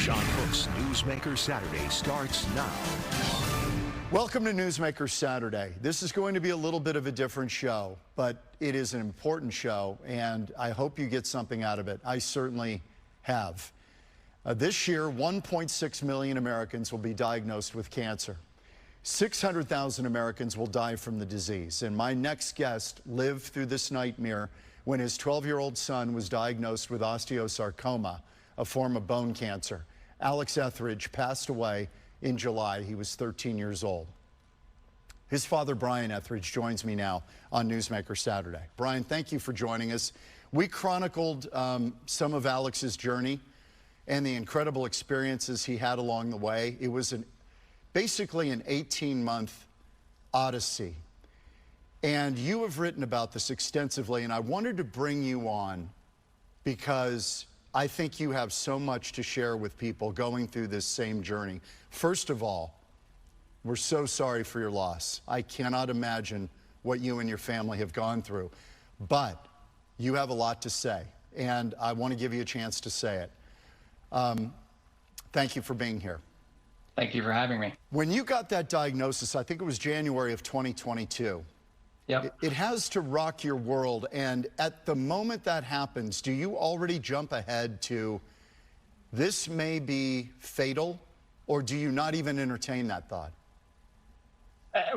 Sean Hook's Newsmaker Saturday starts now. Welcome to Newsmaker Saturday. This is going to be a little bit of a different show, but it is an important show, and I hope you get something out of it. I certainly have. This year, 1.6 million Americans will be diagnosed with cancer. 600,000 Americans will die from the disease. And my next guest lived through this nightmare when his 12-year-old son was diagnosed with osteosarcoma, a form of bone cancer. Alex Etheridge passed away in July. He was 13 years old. His father, Brian Etheridge, joins me now on Newsmaker Saturday. Brian, thank you for joining us. We chronicled some of Alex's journey and the incredible experiences he had along the way. It was basically an 18-month odyssey. And you have written about this extensively, and I wanted to bring you on because I think you have so much to share with people going through this same journey. First of all, we're so sorry for your loss. I cannot imagine what you and your family have gone through. But you have a lot to say, and I want to give you a chance to say it. Thank you for being here. Thank you for having me. When you got that diagnosis, I think it was January of 2022. Yep. It has to rock your world. And at the moment that happens, do you already jump ahead to this may be fatal, or do you not even entertain that thought?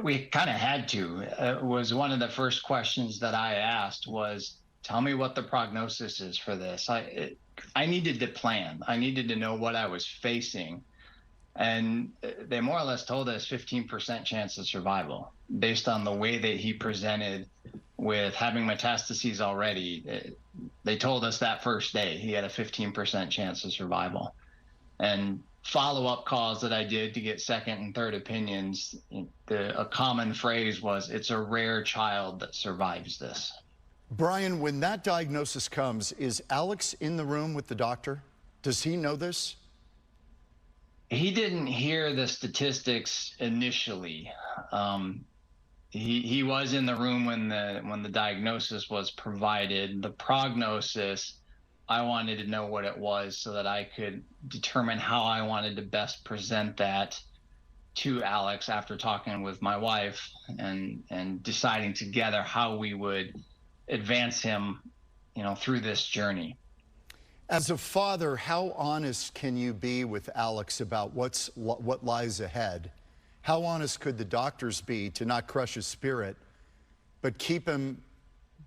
We kind of had to. It was one of the first questions that I asked was, tell me what the prognosis is for this. I needed to plan. I needed to know what I was facing. And they more or less told us 15% chance of survival based on the way that he presented with having metastases already. They told us that first day he had a 15% chance of survival. And follow-up calls that I did to get second and third opinions, a common phrase was, it's a rare child that survives this. Brian, when that diagnosis comes, is Alex in the room with the doctor? Does he know this? He didn't hear the statistics initially. He was in the room when the diagnosis was provided. The prognosis, I wanted to know what it was so that I could determine how I wanted to best present that to Alex after talking with my wife and deciding together how we would advance him, through this journey. As a father, how honest can you be with Alex about what lies ahead? How honest could the doctors be to not crush his spirit, but keep him,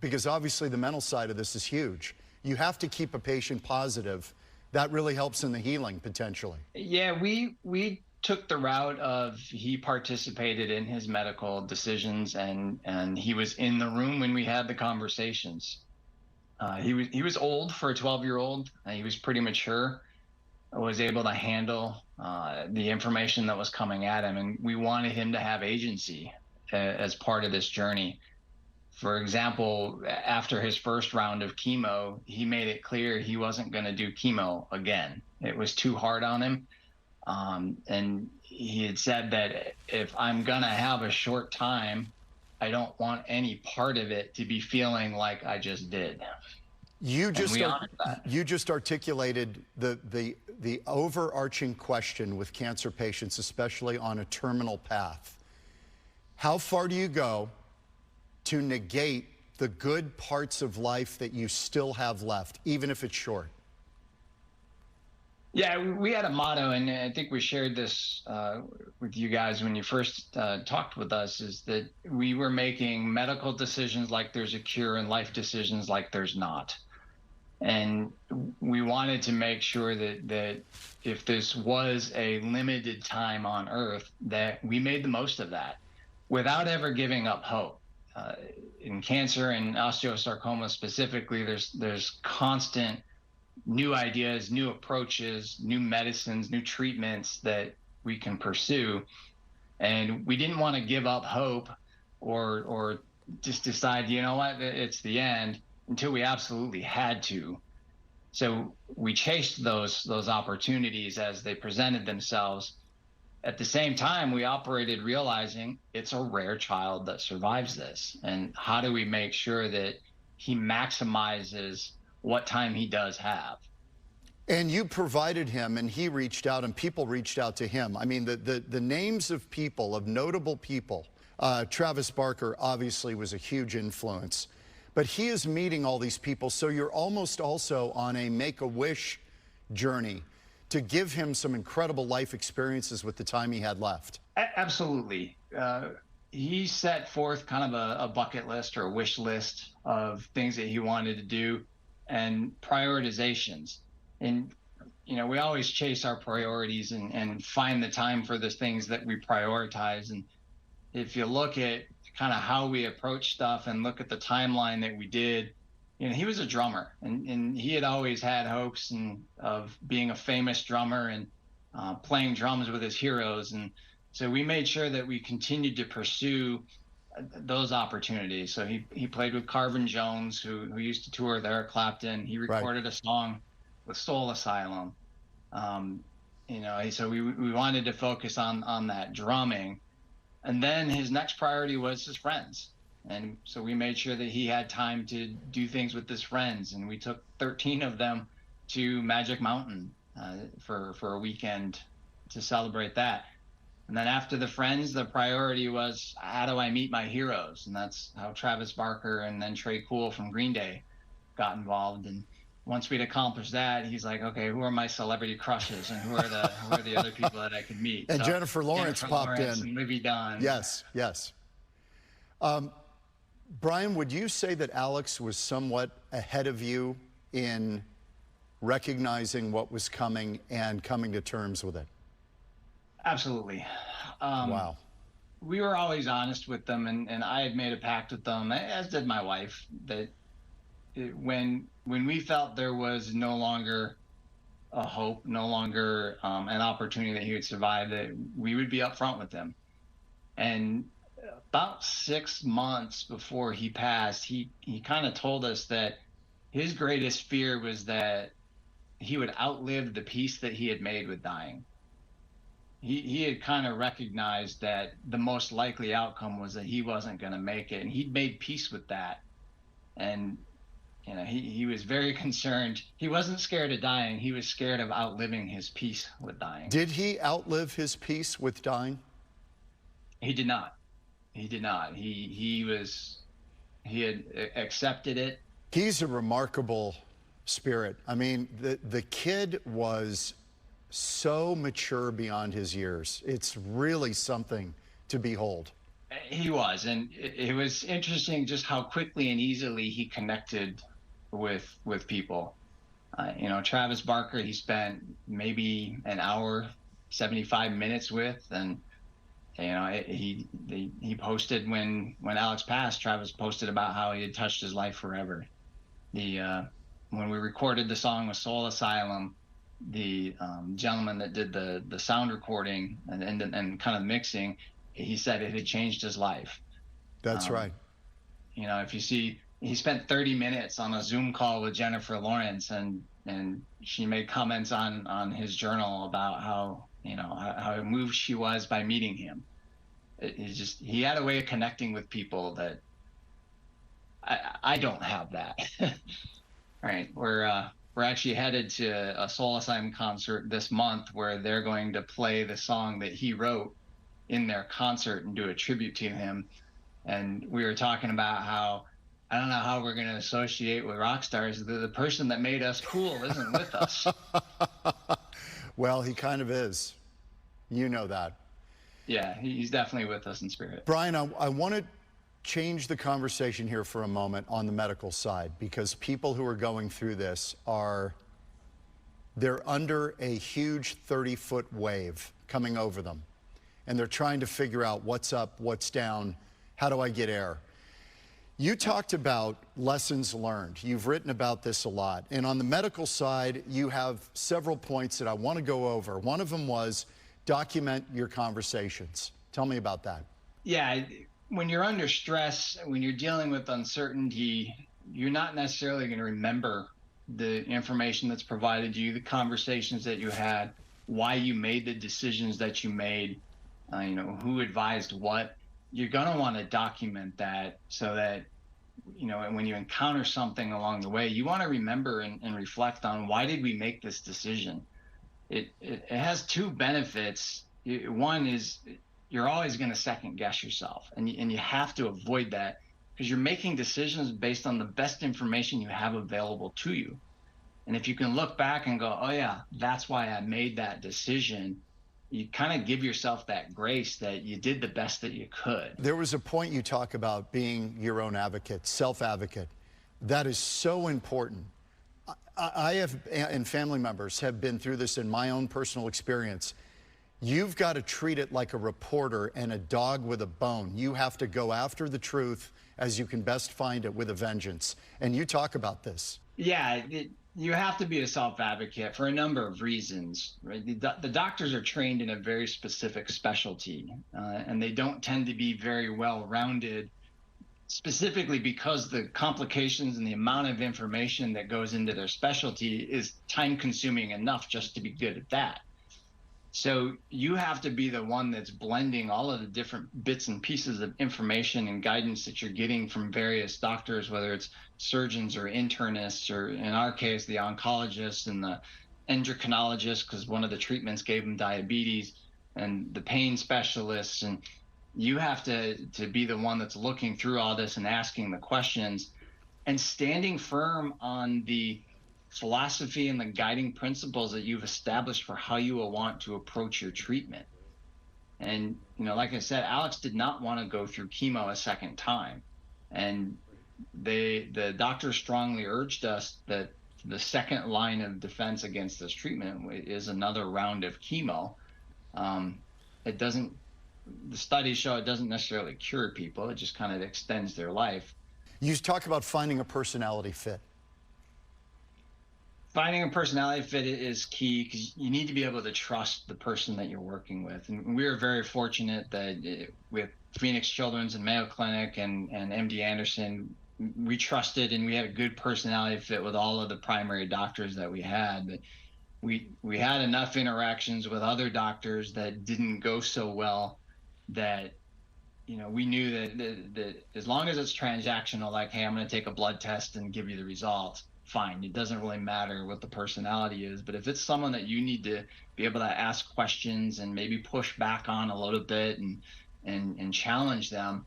because obviously the mental side of this is huge. You have to keep a patient positive. That really helps in the healing, potentially. Yeah, we took the route of he participated in his medical decisions and he was in the room when we had the conversations. He was old for a 12-year-old. He was pretty mature, was able to handle the information that was coming at him, and we wanted him to have agency as part of this journey. For example, after his first round of chemo, he made it clear he wasn't going to do chemo again. It was too hard on him, and he had said that if I'm going to have a short time, I don't want any part of it to be feeling like I just did. You just articulated the overarching question with cancer patients, especially on a terminal path. How far do you go to negate the good parts of life that you still have left, even if it's short? Yeah, we had a motto, and I think we shared this with you guys when you first talked with us, is that we were making medical decisions like there's a cure and life decisions like there's not. And we wanted to make sure that if this was a limited time on Earth, that we made the most of that without ever giving up hope. In cancer and osteosarcoma specifically, there's constant new ideas, new approaches, new medicines, new treatments that we can pursue. And we didn't want to give up hope or just decide, you know what, it's the end, until we absolutely had to. So we chased those opportunities as they presented themselves. At the same time, we operated realizing it's a rare child that survives this. And how do we make sure that he maximizes what time he does have? And you provided him, and he reached out, and people reached out to him. I mean, the names of people, of notable people, Travis Barker obviously was a huge influence, but he is meeting all these people, so you're almost also on a Make-A-Wish journey to give him some incredible life experiences with the time he had left. Absolutely. He set forth kind of a bucket list or a wish list of things that he wanted to do and prioritizations. And, you know, we always chase our priorities and find the time for the things that we prioritize. And if you look at kind of how we approach stuff and look at the timeline that we did, you know, he was a drummer, and he had always had hopes of being a famous drummer and playing drums with his heroes. And so we made sure that we continued to pursue those opportunities. So he played with Carvin Jones, who used to tour with Eric Clapton. He recorded a song with Soul Asylum. You know, so we wanted to focus on that drumming. And then his next priority was his friends. And so we made sure that he had time to do things with his friends. And we took 13 of them to Magic Mountain for a weekend to celebrate that. And then after the friends, the priority was, how do I meet my heroes? And that's how Travis Barker and then Trey Cool from Green Day got involved. And once we'd accomplished that, he's like, okay, who are my celebrity crushes, and who are the other people that I could meet? And so Jennifer Lawrence popped in. And Livy Dunn. Yes, yes. Brian, would you say that Alex was somewhat ahead of you in recognizing what was coming and coming to terms with it? Absolutely. Wow. We were always honest with them, and I had made a pact with them, as did my wife, that when we felt there was no longer a hope, no longer an opportunity that he would survive, that we would be upfront with him. And about 6 months before he passed, he kind of told us that his greatest fear was that he would outlive the peace that he had made with dying. He had kind of recognized that the most likely outcome was that he wasn't going to make it, and he'd made peace with that. And you know, he was very concerned. He wasn't scared of dying. He was scared of outliving his peace with dying. Did he outlive his peace with dying? He did not. He did not. He had accepted it. He's a remarkable spirit. I mean, the kid was so mature beyond his years. It's really something to behold. He was, and it was interesting just how quickly and easily he connected with people. You know, Travis Barker, he spent maybe an hour, 75 minutes with, and you know, he posted when Alex passed. Travis posted about how he had touched his life forever. When we recorded the song with Soul Asylum, the gentleman that did the sound recording and kind of mixing, he said it had changed his life. That's right. You know, if you see, he spent 30 minutes on a Zoom call with Jennifer Lawrence, and she made comments on his journal about how, you know, how moved she was by meeting him. He had a way of connecting with people that I don't have that. All right, we're actually headed to a Soul Asylum concert this month where they're going to play the song that he wrote in their concert and do a tribute to him. And we were talking about how, I don't know how we're going to associate with rock stars. The person that made us cool isn't with us. Well, he kind of is. You know that. Yeah, he's definitely with us in spirit. Brian, I want to change the conversation here for a moment on the medical side, because people who are going through this they're under a huge 30-foot wave coming over them. And they're trying to figure out what's up, what's down, how do I get air? You talked about lessons learned. You've written about this a lot. And on the medical side, you have several points that I want to go over. One of them was document your conversations. Tell me about that. Yeah, when you're under stress, when you're dealing with uncertainty, you're not necessarily going to remember the information that's provided to you, the conversations that you had, why you made the decisions that you made, you know, who advised what. You're going to want to document that so that and when you encounter something along the way, you want to remember and reflect on, why did we make this decision? It has two benefits. One is you're always going to second guess yourself, and you have to avoid that, because you're making decisions based on the best information you have available to you. And if you can look back and go, oh yeah, that's why I made that decision, you kind of give yourself that grace that you did the best that you could. There was a point you talk about being your own advocate, self-advocate. That is so important. I have, and family members have been through this in my own personal experience. You've got to treat it like a reporter and a dog with a bone. You have to go after the truth as you can best find it with a vengeance. And you talk about this. Yeah, you have to be a self-advocate for a number of reasons, right? The doctors are trained in a very specific specialty, and they don't tend to be very well-rounded, specifically because the complications and the amount of information that goes into their specialty is time-consuming enough just to be good at that. So you have to be the one that's blending all of the different bits and pieces of information and guidance that you're getting from various doctors, whether it's surgeons or internists, or in our case, the oncologists and the endocrinologists, because one of the treatments gave them diabetes, and the pain specialists. And you have to be the one that's looking through all this and asking the questions and standing firm on the philosophy and the guiding principles that you've established for how you will want to approach your treatment. And, like I said, Alex did not want to go through chemo a second time. And the doctor strongly urged us that the second line of defense against this treatment is another round of chemo. The studies show it doesn't necessarily cure people. It just kind of extends their life. You talk about finding a personality fit. Finding a personality fit is key, because you need to be able to trust the person that you're working with. And we are very fortunate that with Phoenix Children's and Mayo Clinic and MD Anderson, we trusted and we had a good personality fit with all of the primary doctors that we had. But we had enough interactions with other doctors that didn't go so well that we knew that as long as it's transactional, like, hey, I'm going to take a blood test and give you the results, fine. It doesn't really matter what the personality is. But if it's someone that you need to be able to ask questions and maybe push back on a little bit and challenge them,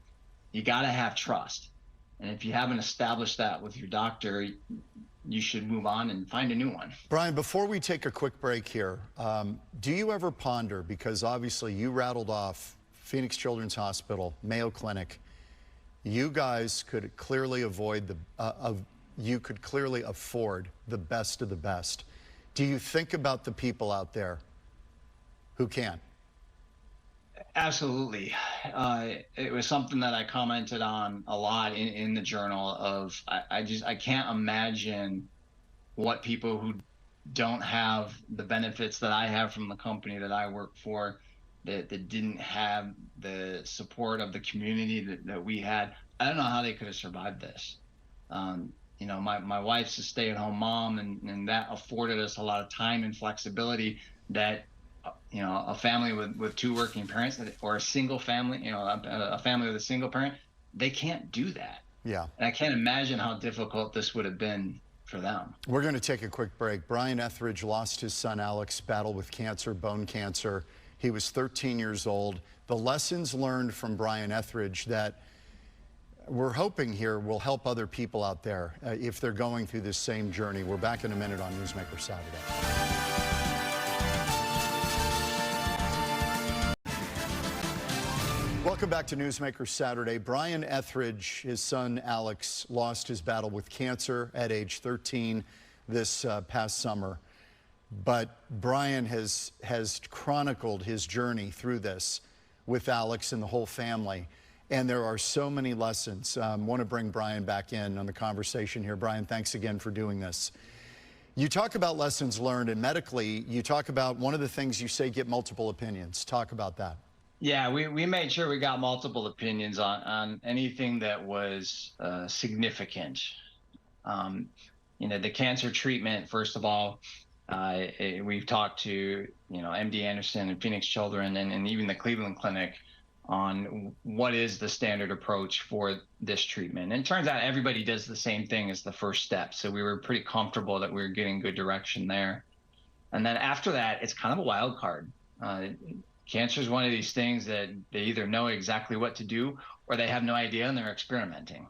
you got to have trust. And if you haven't established that with your doctor, you should move on and find a new one. Brian, before we take a quick break here, do you ever ponder, because obviously you rattled off Phoenix Children's Hospital, Mayo Clinic, you guys could clearly you could clearly afford the best of the best. Do you think about the people out there who can't? Absolutely. It was something that I commented on a lot in the journal of, I can't imagine what people who don't have the benefits that I have from the company that I work for, that didn't have the support of the community that we had. I don't know how they could have survived this. My wife's a stay-at-home mom, and that afforded us a lot of time and flexibility that, a family with two working parents, or a single family, a family with a single parent, they can't do that. Yeah. And I can't imagine how difficult this would have been for them. We're going to take a quick break. Brian Etheridge lost his son Alex, battled with cancer, bone cancer. He was 13 years old. The lessons learned from Brian Etheridge that we're hoping here will help other people out there if they're going through this same journey. We're back in a minute on Newsmaker Saturday. Welcome back to Newsmaker Saturday. Brian Etheridge, his son Alex, lost his battle with cancer at age 13 this past summer. But Brian has chronicled his journey through this with Alex and the whole family. And there are so many lessons. I want to bring Brian back in on the conversation here. Brian, thanks again for doing this. You talk about lessons learned, and medically, you talk about one of the things you say, get multiple opinions. Talk about that. Yeah, we made sure we got multiple opinions on anything that was significant. The cancer treatment, first of all, we've talked to, MD Anderson and Phoenix Children and even the Cleveland Clinic on what is the standard approach for this treatment. And it turns out everybody does the same thing as the first step. So we were pretty comfortable that we were getting good direction there. And then after that, it's kind of a wild card. Cancer is one of these things that they either know exactly what to do or they have no idea and they're experimenting.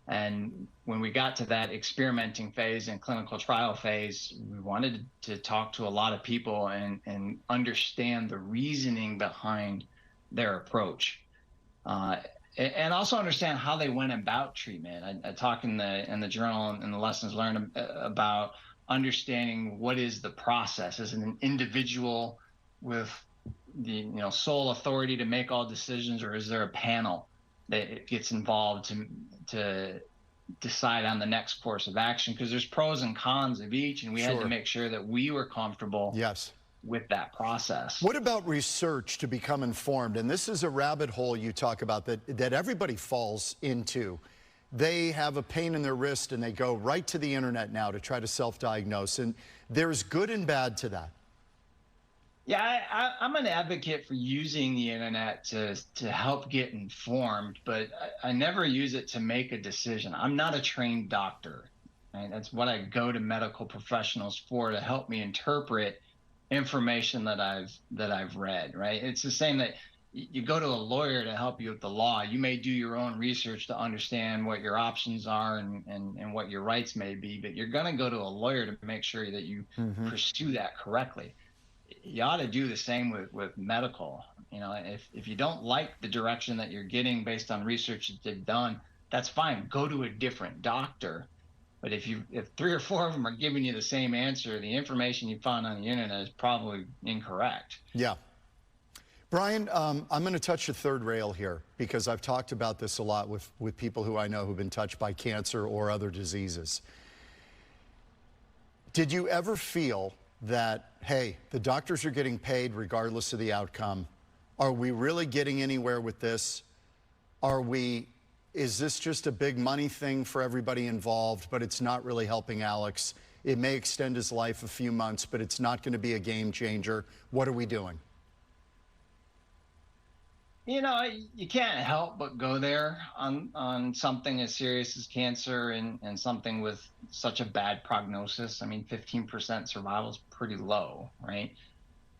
And when we got to that experimenting phase and clinical trial phase, we wanted to talk to a lot of people and understand the reasoning behind their approach. And also understand how they went about treatment. I talk in the journal and the lessons learned about understanding what is the process as an individual with the sole authority to make all decisions, or is there a panel that gets involved to decide on the next course of action? Because there's pros and cons of each, and we had to make sure that we were comfortable with that process. What about research to become informed? And this is a rabbit hole you talk about that everybody falls into. They have a pain in their wrist and they go right to the internet now to try to self-diagnose. And there's good and bad to that. Yeah, I'm an advocate for using the internet to help get informed, but I never use it to make a decision. I'm not a trained doctor. Right? That's what I go to medical professionals for, to help me interpret information that I've read. Right? It's the same that you go to a lawyer to help you with the law. You may do your own research to understand what your options are and what your rights may be, but you're going to go to a lawyer to make sure that you pursue that correctly. You ought to do the same with medical. If you don't like the direction that you're getting based on research that they've done, that's fine. Go to a different doctor. But if 3 or 4 of them are giving you the same answer, the information you found on the internet is probably incorrect. Yeah. Brian, I'm going to touch the third rail here because I've talked about this a lot with people who I know who've been touched by cancer or other diseases. Did you ever feel that, hey, the doctors are getting paid regardless of the outcome? Are we really getting anywhere with this? Is this just a big money thing for everybody involved, but it's not really helping Alex? It may extend his life a few months, but it's not going to be a game changer. What are we doing? You can't help but go there on something as serious as cancer and something with such a bad prognosis. I mean, 15% survival is pretty low, right?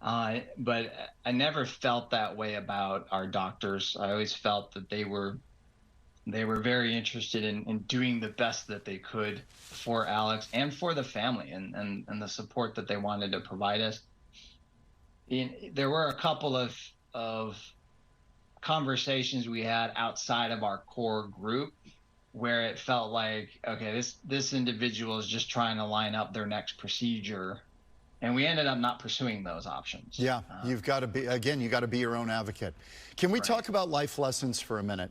But I never felt that way about our doctors. I always felt that they were very interested in doing the best that they could for Alex and for the family and the support that they wanted to provide us. There were a couple of conversations we had outside of our core group where it felt like, okay, this individual is just trying to line up their next procedure, and we ended up not pursuing those options. Yeah, you've got to be, again, you got to be your own advocate. Can we talk about life lessons for a minute?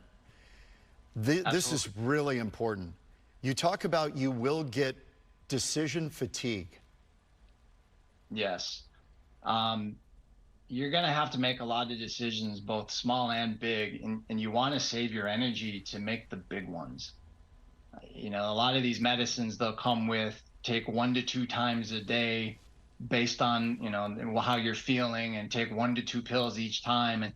This is really important. You talk about you will get decision fatigue. Yes. You're going to have to make a lot of decisions, both small and big, and you want to save your energy to make the big ones. A lot of these medicines, they'll come with take 1 to 2 times a day based on, how you're feeling, and take 1 to 2 pills each time. And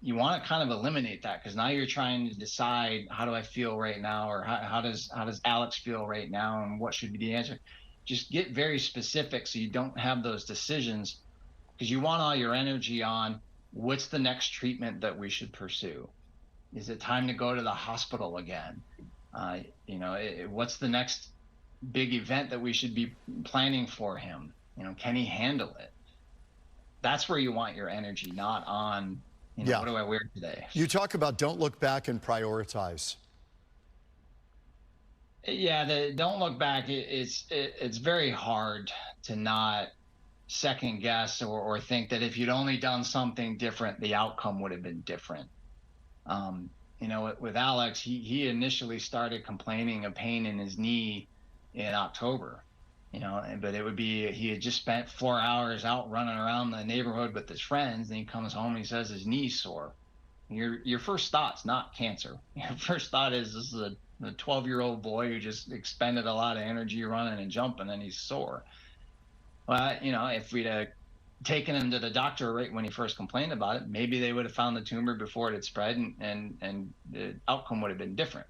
you want to kind of eliminate that, because now you're trying to decide, how do I feel right now? Or how does Alex feel right now? And what should be the answer? Just get very specific so you don't have those decisions, because you want all your energy on what's the next treatment that we should pursue. Is it time to go to the hospital again? What's the next big event that we should be planning for him? Can he handle it? That's where you want your energy, not on, what do I wear today? You talk about don't look back and prioritize. Yeah, don't look back. It's very hard to not second guess or think that if you'd only done something different, the outcome would have been different. With Alex, he initially started complaining of pain in his knee in October, but it would be, he had just spent 4 hours out running around the neighborhood with his friends, and he comes home and he says his knee's sore. Your first thought's not cancer. Your first thought is, this is a 12-year-old boy who just expended a lot of energy running and jumping, and he's sore. Well, if we'd taken him to the doctor right when he first complained about it, maybe they would have found the tumor before it had spread, and the outcome would have been different.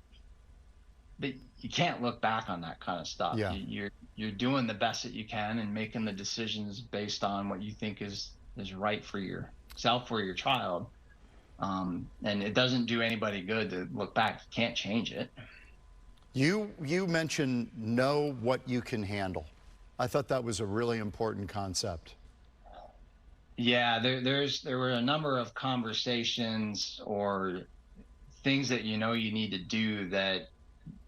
But you can't look back on that kind of stuff. Yeah. You're doing the best that you can and making the decisions based on what you think is right for yourself or your child. And it doesn't do anybody good to look back. You can't change it. You mentioned know what you can handle. I thought that was a really important concept. Yeah, there were a number of conversations or things that you need to do that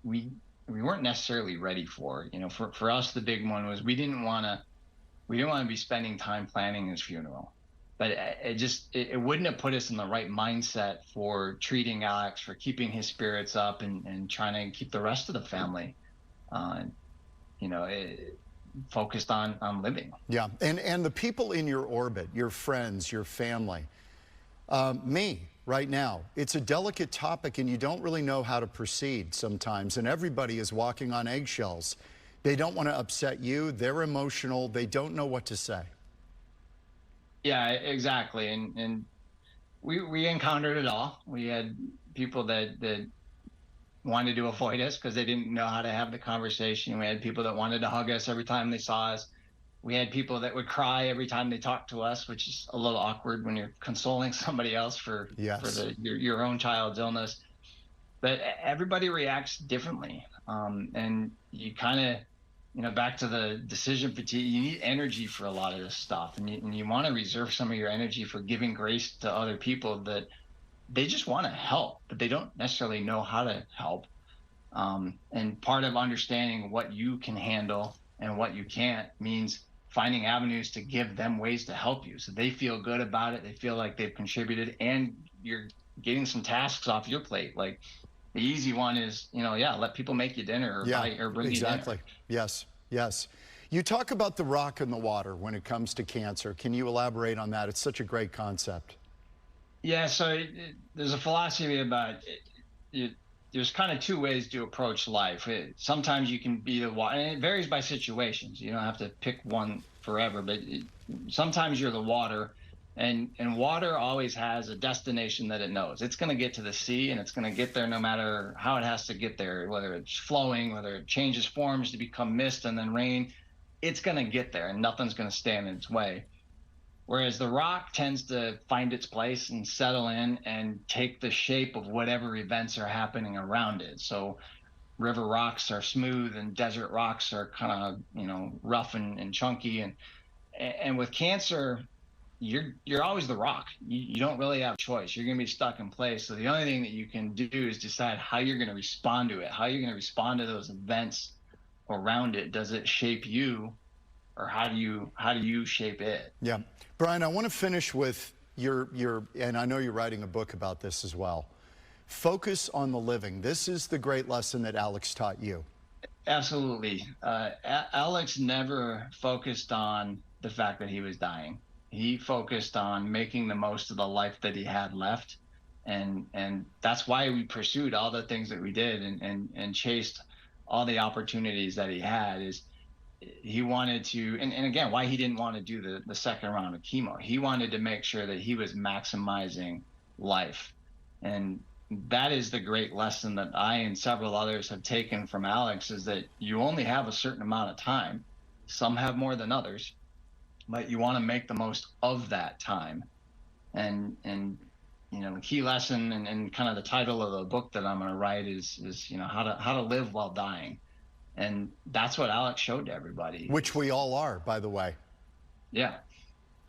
we weren't necessarily ready for. For us, the big one was we didn't want to be spending time planning his funeral. But it wouldn't have put us in the right mindset for treating Alex, for keeping his spirits up, and trying to keep the rest of the family, focused on living. Yeah, and the people in your orbit, your friends, your family, me right now, it's a delicate topic, and you don't really know how to proceed sometimes, and everybody is walking on eggshells. They don't want to upset you. They're emotional. They don't know what to say. Yeah, exactly. And we encountered it all. We had people that wanted to avoid us because they didn't know how to have the conversation. We had people that wanted to hug us every time they saw us. We had people that would cry every time they talked to us, which is a little awkward when you're consoling somebody else for your own child's illness. But everybody reacts differently. And you kind of, back to the decision fatigue, you need energy for a lot of this stuff. And you want to reserve some of your energy for giving grace to other people that they just want to help, but they don't necessarily know how to help. And part of understanding what you can handle and what you can't means finding avenues to give them ways to help you so they feel good about it. They feel like they've contributed, and you're getting some tasks off your plate. Like, the easy one is, let people make you dinner or bring you dinner. Exactly. Yes. You talk about the rock in the water when it comes to cancer. Can you elaborate on that? It's such a great concept. Yeah, so there's a philosophy about it. There's kind of two ways to approach life. Sometimes you can be the water, and it varies by situations. You don't have to pick one forever, but sometimes you're the water. And water always has a destination that it knows. It's going to get to the sea, and it's going to get there no matter how it has to get there, whether it's flowing, whether it changes forms to become mist and then rain. It's going to get there, and nothing's going to stand in its way. Whereas the rock tends to find its place and settle in and take the shape of whatever events are happening around it. So river rocks are smooth, and desert rocks are kind of, rough and chunky. And with cancer, you're always the rock. You don't really have a choice. You're going to be stuck in place. So the only thing that you can do is decide how you're going to respond to it, how you're going to respond to those events around it. Does it shape you, or how do you shape it? Yeah. Brian, I want to finish with your, and I know you're writing a book about this as well. Focus on the living. This is the great lesson that Alex taught you. Absolutely. Alex never focused on the fact that he was dying. He focused on making the most of the life that he had left. And that's why we pursued all the things that we did and chased all the opportunities that he had. Is he wanted to, and again, why he didn't want to do the second round of chemo. He wanted to make sure that he was maximizing life. And that is the great lesson that I and several others have taken from Alex, is that you only have a certain amount of time. Some have more than others, but you want to make the most of that time. And the key lesson and kind of the title of the book that I'm going to write is how to live while dying. And that's what Alex showed to everybody. Which we all are, by the way. Yeah.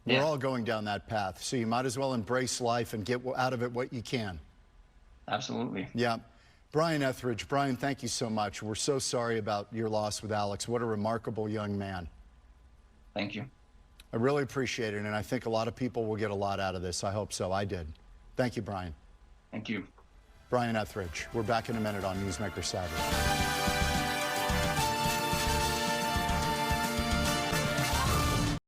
We're all going down that path. So you might as well embrace life and get out of it what you can. Absolutely. Yeah. Brian Etheridge. Brian, thank you so much. We're so sorry about your loss with Alex. What a remarkable young man. Thank you. I really appreciate it, and I think a lot of people will get a lot out of this. I hope so. I did. Thank you, Brian. Thank you. Brian Etheridge. We're back in a minute on Newsmaker Saturday.